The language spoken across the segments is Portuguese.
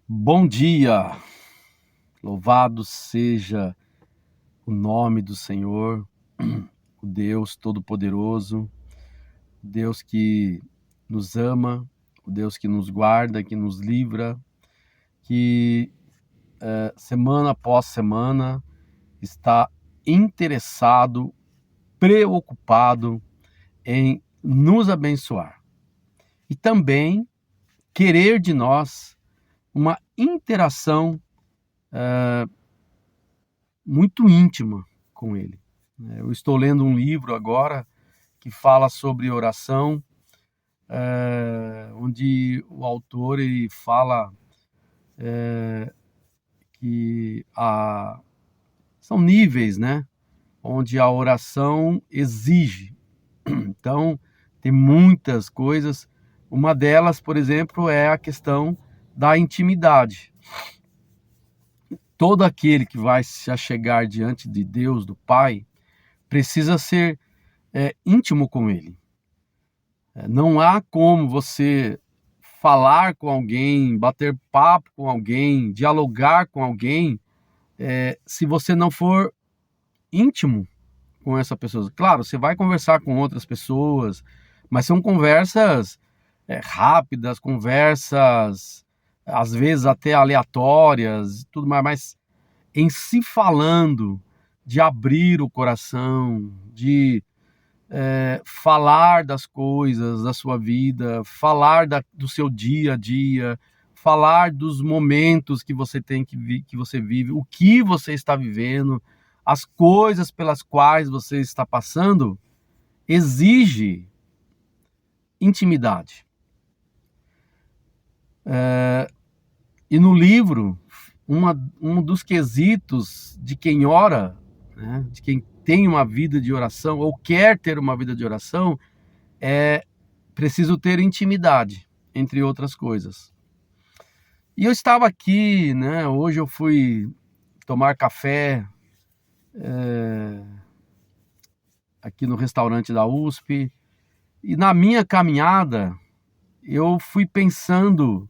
Bom dia, louvado seja o nome do Senhor, o Deus Todo-Poderoso, Deus que nos ama, o Deus que nos guarda, que nos livra, que semana após semana está interessado, preocupado em nos abençoar e também querer de nós uma interação muito íntima com Ele. Eu estou lendo um livro agora que fala sobre oração, onde o autor ele fala que são níveis, né? Onde a oração exige. Então, tem muitas coisas. Uma delas, por exemplo, é a questão da intimidade. Todo aquele que vai se achegar diante de Deus, do Pai, precisa ser íntimo com Ele. Não há como você falar com alguém, bater papo com alguém, dialogar com alguém, se você não for íntimo com essa pessoa. Claro, você vai conversar com outras pessoas, mas são conversas rápidas, conversas às vezes até aleatórias, tudo mais, mas em se falando, de abrir o coração, de falar das coisas da sua vida, falar do seu dia a dia, falar dos momentos que você tem que você vive, o que você está vivendo, as coisas pelas quais você está passando, exige intimidade. E no livro, um dos quesitos de quem ora, né, de quem tem uma vida de oração ou quer ter uma vida de oração, é preciso ter intimidade, entre outras coisas. E eu estava aqui, né? Hoje eu fui tomar café aqui no restaurante da USP, e na minha caminhada eu fui pensando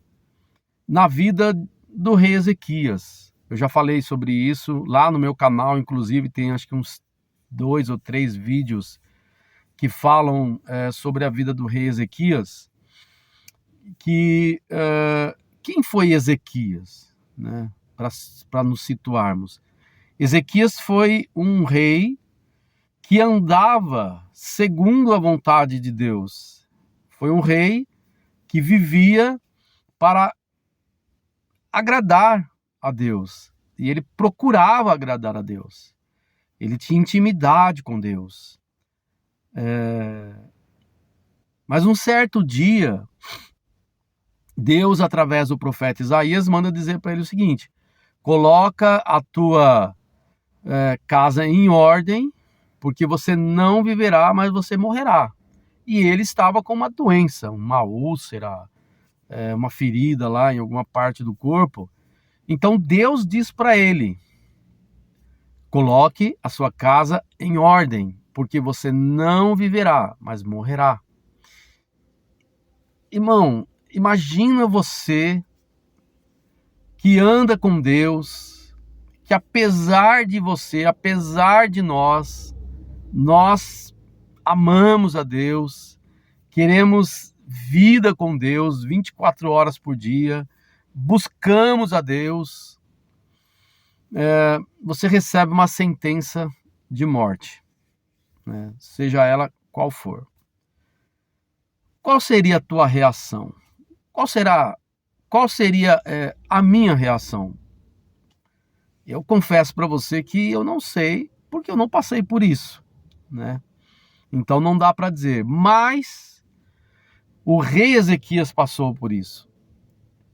na vida do rei Ezequias. Eu já falei sobre isso lá no meu canal, inclusive tem acho que uns 2 ou 3 vídeos que falam sobre a vida do rei Ezequias. Quem foi Ezequias, né? Para nos situarmos. Ezequias foi um rei que andava segundo a vontade de Deus. Foi um rei que vivia para agradar a Deus. E ele procurava agradar a Deus. Ele tinha intimidade com Deus. Mas um certo dia, Deus, através do profeta Isaías, manda dizer para ele o seguinte: coloca a tua casa em ordem, porque você não viverá, mas você morrerá. E ele estava com uma doença, uma úlcera, uma ferida lá em alguma parte do corpo. Então Deus diz para ele: coloque a sua casa em ordem, porque você não viverá, mas morrerá. Irmão, imagina você que anda com Deus, que apesar de você, apesar de nós amamos a Deus, queremos vida com Deus 24 horas por dia, buscamos a Deus, você recebe uma sentença de morte, né? Seja ela qual for. Qual seria a tua reação? Qual seria a minha reação? Eu confesso para você que eu não sei, porque eu não passei por isso, né? Então não dá para dizer, mas o rei Ezequias passou por isso.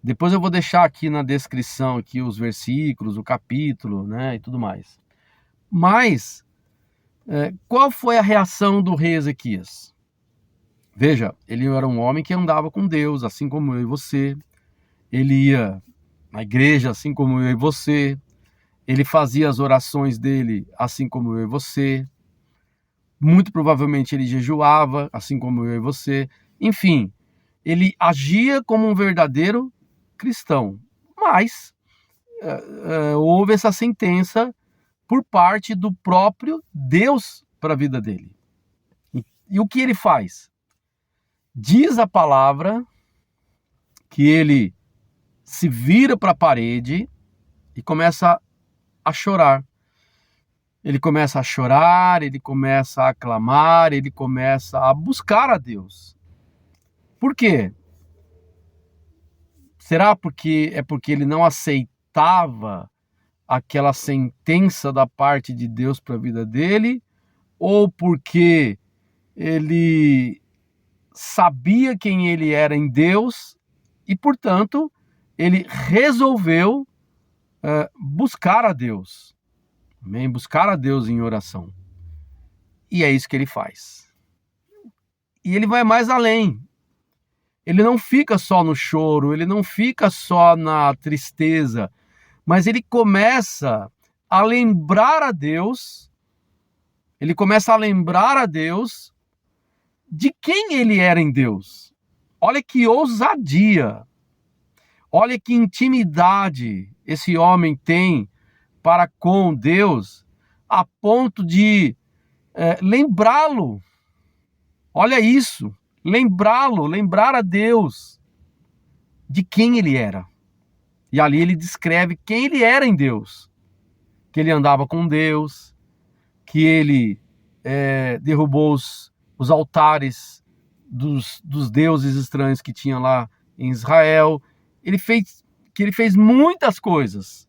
Depois eu vou deixar aqui na descrição aqui os versículos, o capítulo, né, e tudo mais. Mas qual foi a reação do rei Ezequias? Veja, ele era um homem que andava com Deus, assim como eu e você. Ele ia na igreja, assim como eu e você. Ele fazia as orações dele, assim como eu e você. Muito provavelmente ele jejuava, assim como eu e você. Enfim, ele agia como um verdadeiro cristão. mas houve essa sentença por parte do próprio Deus para a vida dele. E o que ele faz? Diz a palavra que ele se vira para a parede e começa a chorar. Ele começa a chorar, ele começa a clamar, ele começa a buscar a Deus. Por quê? Será porque ele não aceitava aquela sentença da parte de Deus para a vida dele? Ou porque ele sabia quem ele era em Deus e, portanto, ele resolveu buscar a Deus, amém? Buscar a Deus em oração. E é isso que ele faz. E ele vai mais além. Ele não fica só no choro, ele não fica só na tristeza, mas ele começa a lembrar a Deus, de quem ele era em Deus. Olha que ousadia, olha que intimidade esse homem tem para com Deus, a ponto de lembrá-lo. Olha isso, lembrar a Deus de quem ele era. E ali ele descreve quem ele era em Deus, que ele andava com Deus, que ele derrubou os altares dos deuses estranhos que tinha lá em Israel. Ele fez muitas coisas,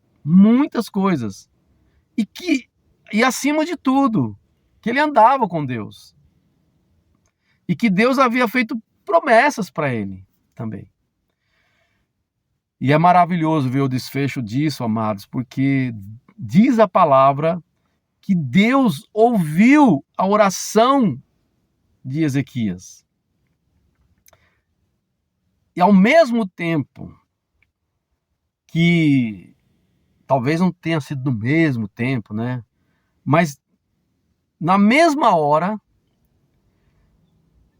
e acima de tudo, que ele andava com Deus. E que Deus havia feito promessas para ele também. E é maravilhoso ver o desfecho disso, amados, porque diz a palavra que Deus ouviu a oração de Ezequias. E ao mesmo tempo que, talvez não tenha sido no mesmo tempo, né? Mas na mesma hora,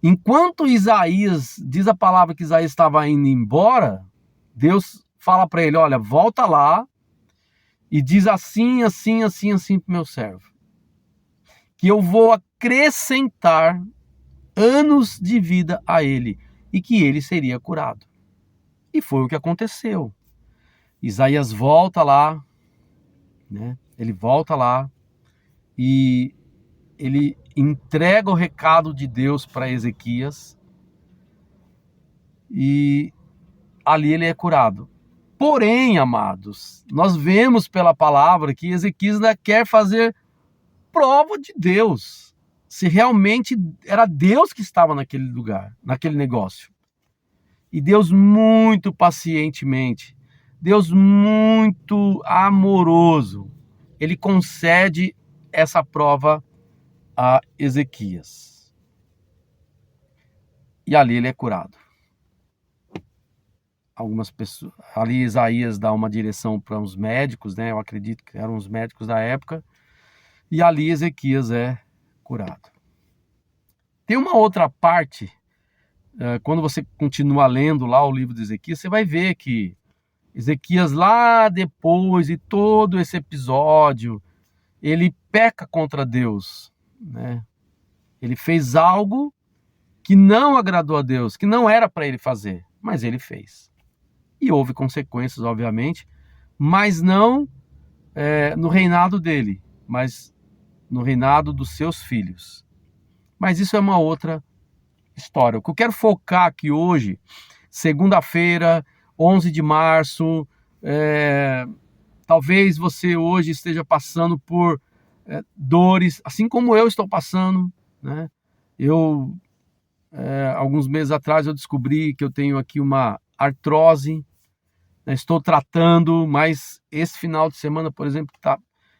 enquanto Isaías, diz a palavra que Isaías estava indo embora, Deus fala para ele, olha, volta lá e diz assim para o meu servo, que eu vou acrescentar anos de vida a ele e que ele seria curado. E foi o que aconteceu. Isaías volta lá, né? Ele volta lá e ele entrega o recado de Deus para Ezequias e ali ele é curado. Porém, amados, nós vemos pela palavra que Ezequias ainda quer fazer prova de Deus, se realmente era Deus que estava naquele lugar, naquele negócio. E Deus muito pacientemente, Deus muito amoroso, ele concede essa prova a Ezequias. E ali ele é curado. Algumas pessoas, ali Isaías dá uma direção para uns médicos, né? Eu acredito que eram os médicos da época, e ali Ezequias é curado. Tem uma outra parte, quando você continua lendo lá o livro de Ezequias, você vai ver que Ezequias lá depois de todo esse episódio, ele peca contra Deus, né? Ele fez algo que não agradou a Deus, que não era para ele fazer, mas ele fez. E houve consequências, obviamente, mas não no reinado dele, mas no reinado dos seus filhos. Mas isso é uma outra história. O que eu quero focar aqui hoje, segunda-feira, 11 de março, talvez você hoje esteja passando por dores, assim como eu estou passando, né? Alguns meses atrás eu descobri que eu tenho aqui uma artrose, né? Estou tratando, mas esse final de semana, por exemplo,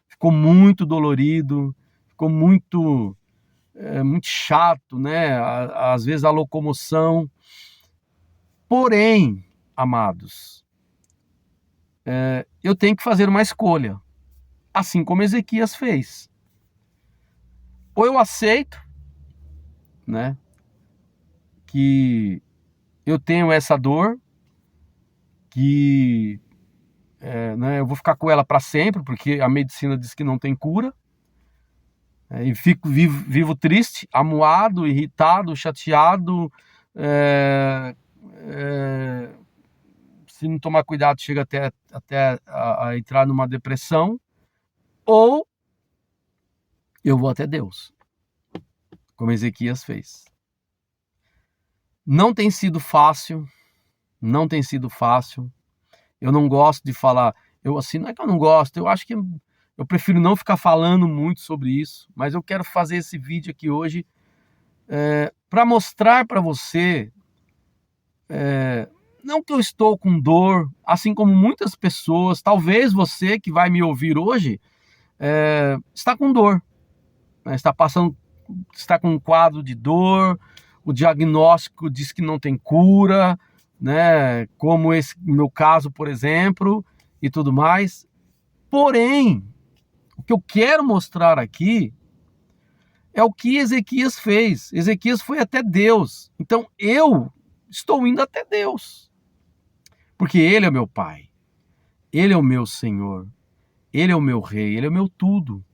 ficou muito dolorido, ficou muito chato, né? Às vezes a locomoção. Porém, amados, eu tenho que fazer uma escolha, assim como Ezequias fez. Ou eu aceito, né, que eu tenho essa dor, que né, eu vou ficar com ela para sempre, porque a medicina diz que não tem cura, e fico vivo triste, amuado, irritado, chateado, é, é, se não tomar cuidado chega até a entrar numa depressão, ou eu vou até Deus, como Ezequias fez. Não tem sido fácil, não tem sido fácil. Eu não gosto de falar, não é que eu não gosto, eu acho que eu prefiro não ficar falando muito sobre isso, mas eu quero fazer esse vídeo aqui hoje para mostrar para você, não que eu estou com dor, assim como muitas pessoas, talvez você que vai me ouvir hoje, está com dor, né? Está com um quadro de dor, o diagnóstico diz que não tem cura, né? Como esse meu caso, por exemplo, e tudo mais. Porém, o que eu quero mostrar aqui é o que Ezequias fez. Ezequias foi até Deus. Então eu estou indo até Deus. Porque Ele é o meu Pai. Ele é o meu Senhor. Ele é o meu Rei. Ele é o meu tudo.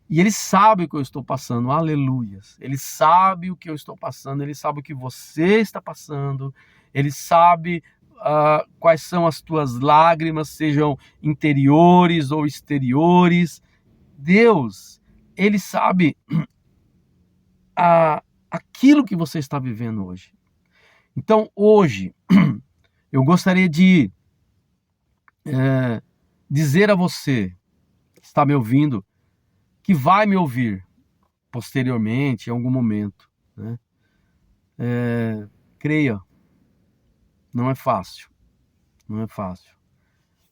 E Ele sabe o que eu estou passando. Aleluias. Ele sabe o que eu estou passando. Ele sabe o que você está passando. Ele sabe quais são as tuas lágrimas, sejam interiores ou exteriores. Deus, Ele sabe aquilo que você está vivendo hoje. Então, hoje, eu gostaria de dizer a você que está me ouvindo, que vai me ouvir posteriormente, em algum momento, né? Creia, não é fácil, não é fácil.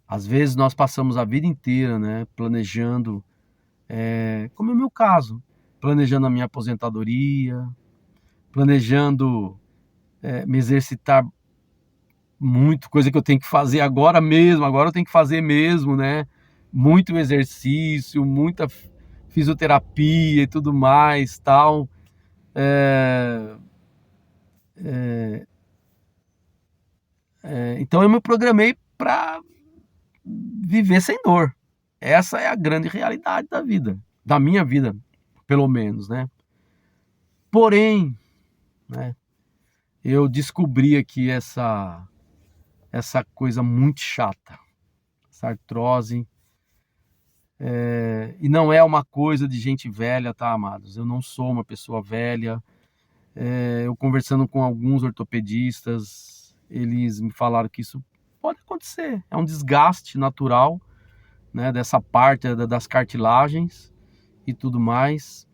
Às vezes nós passamos a vida inteira, né, planejando, como é o meu caso, planejando a minha aposentadoria, planejando me exercitar muito, coisa que eu tenho que fazer agora mesmo, agora eu tenho que fazer mesmo, né? Muito exercício, muita fisioterapia e tudo mais, tal. Então eu me programei para viver sem dor. Essa é a grande realidade da vida, da minha vida, pelo menos, né? Porém, né, eu descobri aqui essa coisa muito chata, essa artrose. E não é uma coisa de gente velha, tá, amados? Eu não sou uma pessoa velha. Eu conversando com alguns ortopedistas, eles me falaram que isso pode acontecer. É um desgaste natural, né, dessa parte das cartilagens e tudo mais.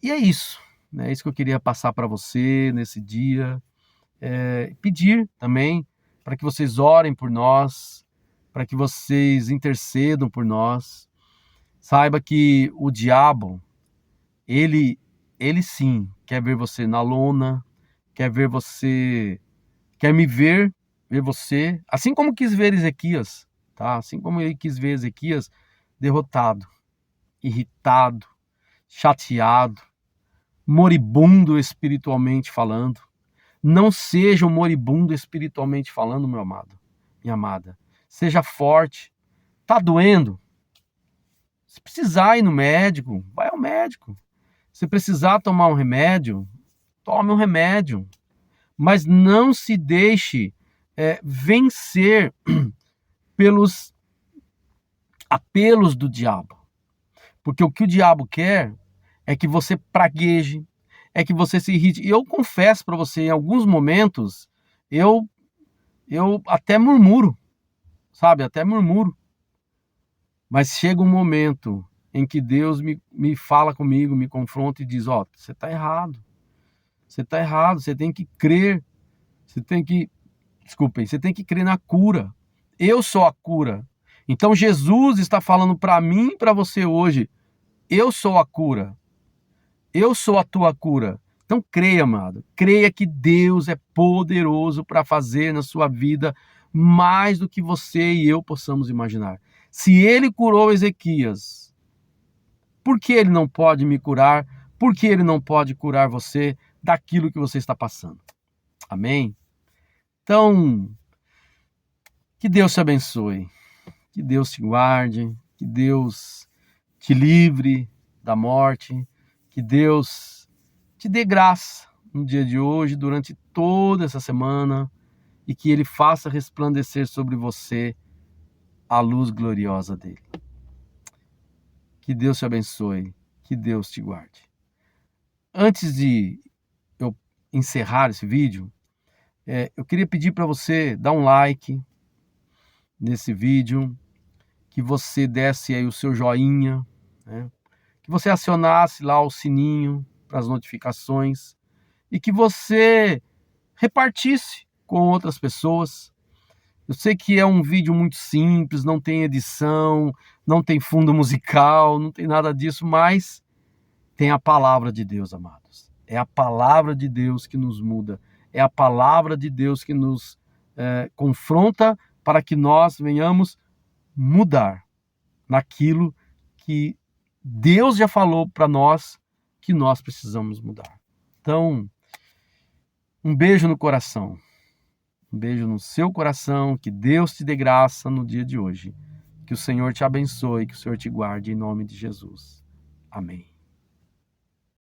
E é isso, né? É isso que eu queria passar para você nesse dia. Pedir também para que vocês orem por nós, para que vocês intercedam por nós. Saiba que o diabo, ele sim quer ver você na lona, quer ver você, quer ver você, assim como quis ver Ezequias, tá? Assim como ele quis ver Ezequias derrotado, irritado, chateado, moribundo espiritualmente falando. Não seja um moribundo espiritualmente falando, meu amado, minha amada. Seja forte. Tá doendo? Se precisar ir no médico, vai ao médico. Se precisar tomar um remédio, tome um remédio. Mas não se deixe vencer pelos apelos do diabo. Porque o que o diabo quer é que você pragueje, é que você se irrite. E eu confesso para você, em alguns momentos, eu até murmuro, sabe? Até murmuro. Mas chega um momento em que Deus me fala comigo, me confronta e diz, ó, você está errado. Você está errado, você tem que crer. Você tem que crer na cura. Eu sou a cura. Então Jesus está falando para mim e para você hoje, eu sou a cura. Eu sou a tua cura. Então creia, amado. Creia que Deus é poderoso para fazer na sua vida mais do que você e eu possamos imaginar. Se ele curou Ezequias, por que ele não pode me curar? Por que ele não pode curar você daquilo que você está passando? Amém? Então, Que Deus te abençoe, que Deus te guarde, que Deus te livre da morte, que Deus te dê graça no dia de hoje, durante toda essa semana, e que Ele faça resplandecer sobre você a luz gloriosa dele. Que Deus te abençoe, que Deus te guarde. Antes de eu encerrar esse vídeo, eu queria pedir para você dar um like nesse vídeo, que você desse aí o seu joinha, né? Que você acionasse lá o sininho para as notificações e que você repartisse com outras pessoas. Eu sei que é um vídeo muito simples, não tem edição, não tem fundo musical, não tem nada disso, mas tem a palavra de Deus, amados. É a palavra de Deus que nos muda, é a palavra de Deus que nos confronta para que nós venhamos mudar naquilo que Deus já falou para nós que nós precisamos mudar. Então, um beijo no coração, um beijo no seu coração, que Deus te dê graça no dia de hoje, que o Senhor te abençoe, que o Senhor te guarde em nome de Jesus. Amém.